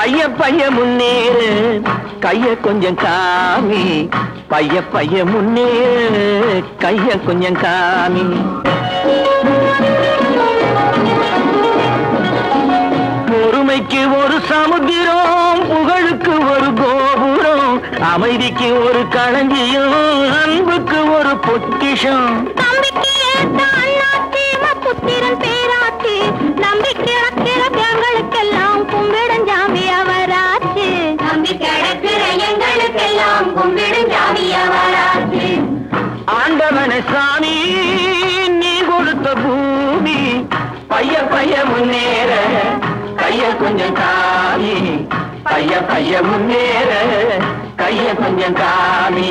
பைய பைய முன்னேறு கைய கொஞ்சம் காமி பைய பைய முன்னேறு கைய கொஞ்சம் காமி பொறுமைக்கு ஒரு சமுத்திரம் புகழுக்கு ஒரு கோபுரம் அமைதிக்கு ஒரு களஞ்சியம் அன்புக்கு ஒரு பொக்கிஷம் புத்திரன் பேராச்சு நம்பிக்கை எங்களுக்கெல்லாம் கும்பிடும் ஜாமி அவராச்சு நம்பி கிடக்கிற எங்களுக்கெல்லாம் கும்பிடும் ஜாமி அவராச்சு ஆண்டவன சாமி நீ கொடுத்த பூமி பைய பைய முன்னேற கைய கொஞ்சம் காமி பைய பைய முன்னேற கைய கொஞ்சம் காமி